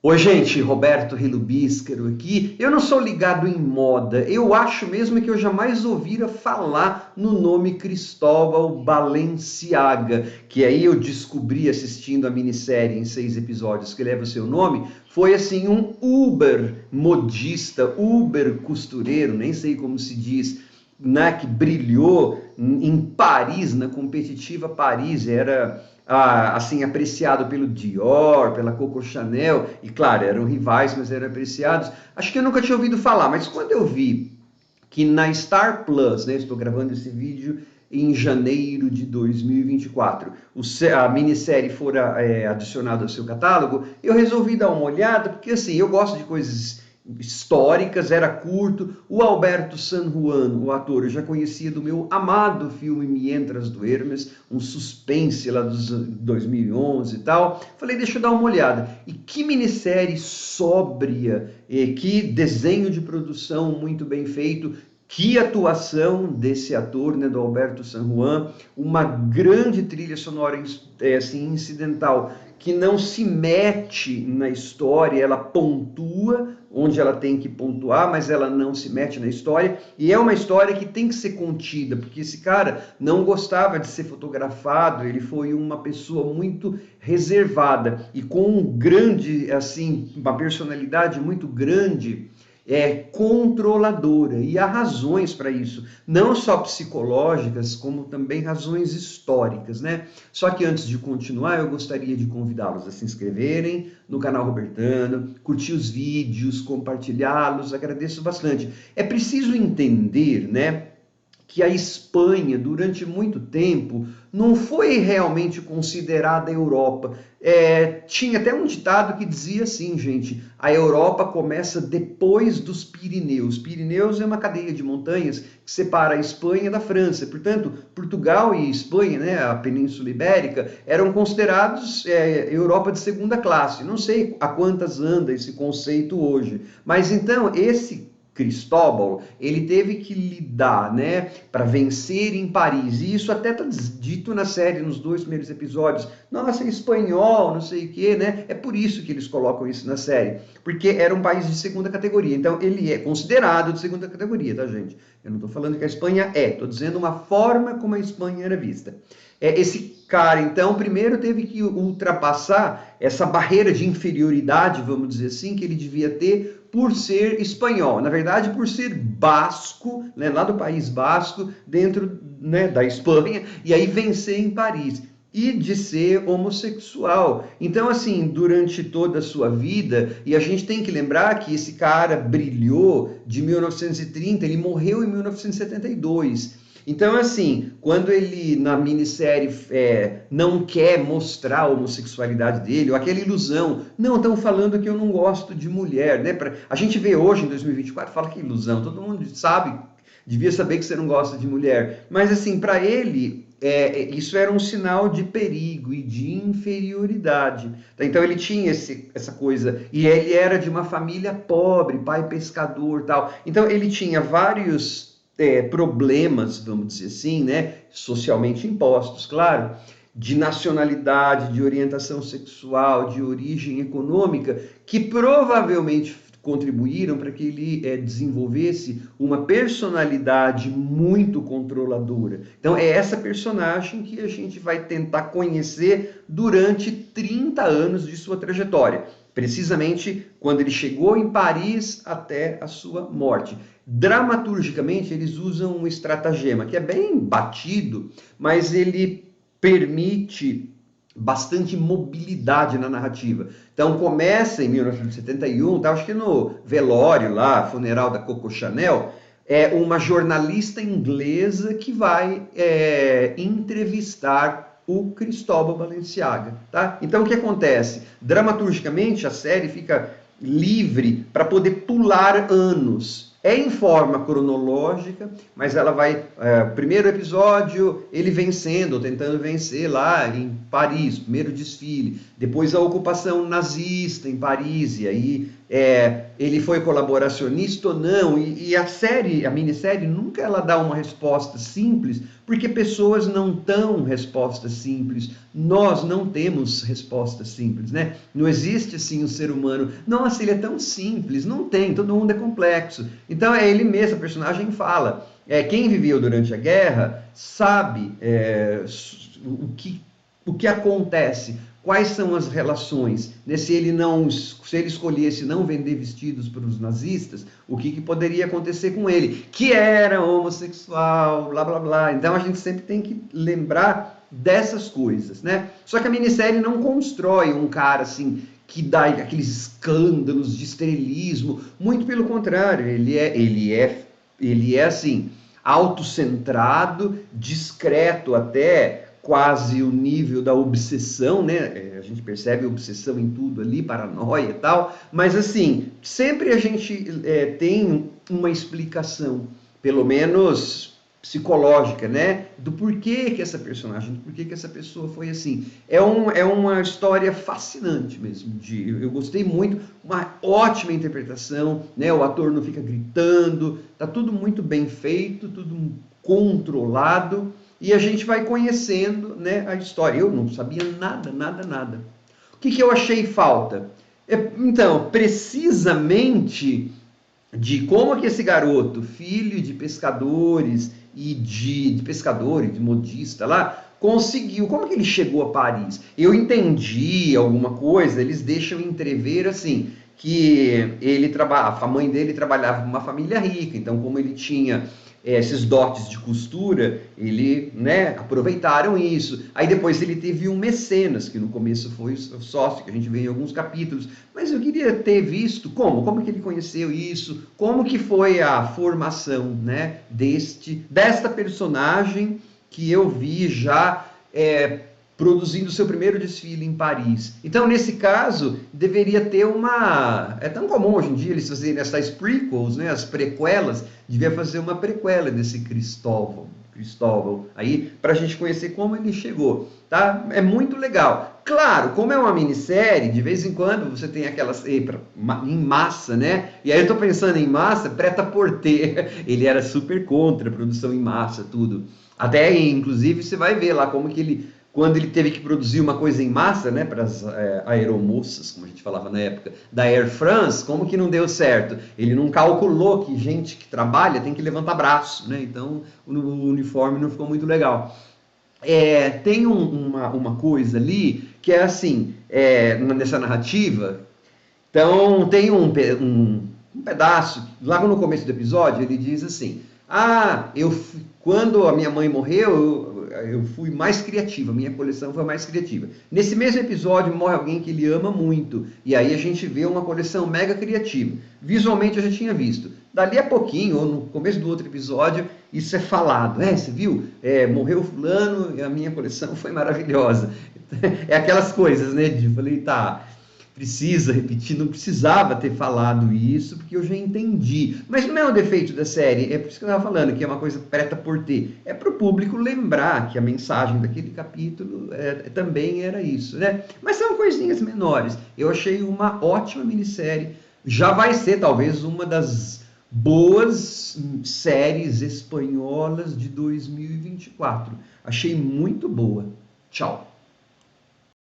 Oi, gente, Roberto Relubíscaro aqui. Eu não sou ligado em moda, eu acho mesmo que eu jamais ouvira falar no nome Cristóbal Balenciaga, que aí eu descobri assistindo a minissérie em 6 episódios que leva o seu nome, foi assim um uber modista, uber costureiro, nem sei como se diz, né, que brilhou em Paris, na competitiva Paris, era assim apreciado pelo Dior, pela Coco Chanel, e claro, eram rivais, mas eram apreciados. Acho que eu nunca tinha ouvido falar, mas quando eu vi que na Star Plus, né, estou gravando esse vídeo em janeiro de 2024, a minissérie fora adicionada ao seu catálogo, eu resolvi dar uma olhada, porque assim, eu gosto de coisas históricas, era curto. O Alberto San Juan, o ator, eu já conhecia do meu amado filme Mientras Duermes, um suspense lá dos 2011 e tal. Falei, deixa eu dar uma olhada. E que minissérie sóbria, que desenho de produção muito bem feito, que atuação desse ator, né, do Alberto San Juan, uma grande trilha sonora assim, incidental, que não se mete na história, ela pontua onde ela tem que pontuar, mas ela não se mete na história, e é uma história que tem que ser contida, porque esse cara não gostava de ser fotografado, ele foi uma pessoa muito reservada, e com um grande, assim, uma personalidade muito grande, controladora, e há razões para isso, não só psicológicas, como também razões históricas, né? Só que antes de continuar, eu gostaria de convidá-los a se inscreverem no canal Robertano, curtir os vídeos, compartilhá-los, agradeço bastante. É preciso entender, né, que a Espanha, durante muito tempo, não foi realmente considerada Europa. Tinha até um ditado que dizia assim, gente, a Europa começa depois dos Pirineus. Pirineus é uma cadeia de montanhas que separa a Espanha da França. Portanto, Portugal e Espanha, né, a Península Ibérica, eram considerados Europa de segunda classe. Não sei a quantas anda esse conceito hoje, mas então esse Cristóbal, ele teve que lidar, né, para vencer em Paris, e isso até está dito na série, nos 2 primeiros episódios, nossa, em espanhol, não sei o que, né, é por isso que eles colocam isso na série, porque era um país de segunda categoria, então ele é considerado de segunda categoria, tá, gente? Eu não estou falando que a Espanha estou dizendo uma forma como a Espanha era vista. Esse cara, então, primeiro teve que ultrapassar essa barreira de inferioridade, vamos dizer assim, que ele devia ter por ser espanhol, na verdade por ser basco, né, lá do País Basco, dentro, né, da Espanha, e aí vencer em Paris, e de ser homossexual. Então, assim, durante toda a sua vida, e a gente tem que lembrar que esse cara brilhou de 1930, ele morreu em 1972. Então, assim, quando ele na minissérie não quer mostrar a homossexualidade dele, ou aquela ilusão, não, estão falando que eu não gosto de mulher, né? A gente vê hoje, em 2024, fala que ilusão, todo mundo sabe, devia saber que você não gosta de mulher, mas assim, para ele, isso era um sinal de perigo e de inferioridade. Então ele tinha essa coisa, e ele era de uma família pobre, pai pescador, tal. Então ele tinha vários problemas, vamos dizer assim, né, socialmente impostos, claro, de nacionalidade, de orientação sexual, de origem econômica, que provavelmente contribuíram para que ele desenvolvesse uma personalidade muito controladora. Então é essa personagem que a gente vai tentar conhecer durante 30 anos de sua trajetória, precisamente quando ele chegou em Paris até a sua morte. Dramaturgicamente, eles usam um estratagema que é bem batido, mas ele permite bastante mobilidade na narrativa. Então começa em 1971, tá, acho que no velório lá, funeral da Coco Chanel, uma jornalista inglesa que vai entrevistar o Cristóbal Balenciaga, tá? Então o que acontece? Dramaturgicamente a série fica livre para poder pular anos. É em forma cronológica, mas ela vai... primeiro episódio, ele vencendo, tentando vencer lá em Paris, primeiro desfile. Depois a ocupação nazista em Paris, e aí ele foi colaboracionista ou não, e a minissérie, nunca ela dá uma resposta simples, porque pessoas não dão respostas simples, nós não temos respostas simples, né? Não existe assim o ser humano, nossa, ele é tão simples, não tem, todo mundo é complexo. Então é ele mesmo, a personagem fala, quem viveu durante a guerra sabe o que acontece, quais são as relações, né? Se ele escolhesse não vender vestidos para os nazistas, o que poderia acontecer com ele? Que era homossexual, blá blá blá. Então a gente sempre tem que lembrar dessas coisas, né? Só que a minissérie não constrói um cara assim que dá aqueles escândalos de estrelismo, muito pelo contrário, ele é assim, autocentrado, discreto até, quase o nível da obsessão, né? A gente percebe obsessão em tudo ali, paranoia e tal, mas assim, sempre a gente tem uma explicação, pelo menos psicológica, né? Do porquê que essa personagem, do porquê que essa pessoa foi assim. É uma história fascinante mesmo. Eu gostei muito, uma ótima interpretação, né? O ator não fica gritando, tá tudo muito bem feito, tudo controlado, e a gente vai conhecendo, né, a história. Eu não sabia nada, nada, nada. O que eu achei falta? Então, precisamente de como que esse garoto, filho de pescadores e de pescador e de modista lá, conseguiu, como que ele chegou a Paris? Eu entendi alguma coisa, eles deixam entrever assim, que a mãe dele trabalhava numa família rica, então como ele tinha esses dotes de costura, aproveitaram isso. Aí depois ele teve um mecenas, que no começo foi o sócio, que a gente vê em alguns capítulos. Mas eu queria ter visto como que ele conheceu isso, como que foi a formação, né, desta personagem que eu vi já produzindo seu primeiro desfile em Paris. Então, nesse caso, deveria ter uma... É tão comum hoje em dia eles fazerem essas prequels, né, as prequelas, devia fazer uma prequela desse Cristóvão aí, para a gente conhecer como ele chegou, tá? É muito legal. Claro, como é uma minissérie, de vez em quando você tem aquelas em massa, né? E aí eu tô pensando em massa, Prêt-à-Porter, ele era super contra a produção em massa, tudo. Até, inclusive, você vai ver lá como que ele, quando ele teve que produzir uma coisa em massa, né, para as aeromoças, como a gente falava na época, da Air France, como que não deu certo? Ele não calculou que gente que trabalha tem que levantar braço, né? Então o uniforme não ficou muito legal. Tem uma coisa ali que é assim, nessa narrativa, então tem um pedaço, logo no começo do episódio, ele diz assim, quando a minha mãe morreu, eu fui mais criativa, minha coleção foi mais criativa. Nesse mesmo episódio morre alguém que ele ama muito, e aí a gente vê uma coleção mega criativa. Visualmente eu já tinha visto. Dali a pouquinho, ou no começo do outro episódio, isso é falado. Você viu? Morreu fulano e a minha coleção foi maravilhosa. É aquelas coisas, né? Eu falei, tá... Precisa repetir, não precisava ter falado isso, porque eu já entendi. Mas não é um defeito da série, é por isso que eu estava falando, que é uma coisa Prêt-à-Porter. É para o público lembrar que a mensagem daquele capítulo também era isso, né? Mas são coisinhas menores. Eu achei uma ótima minissérie. Já vai ser, talvez, uma das boas séries espanholas de 2024. Achei muito boa. Tchau.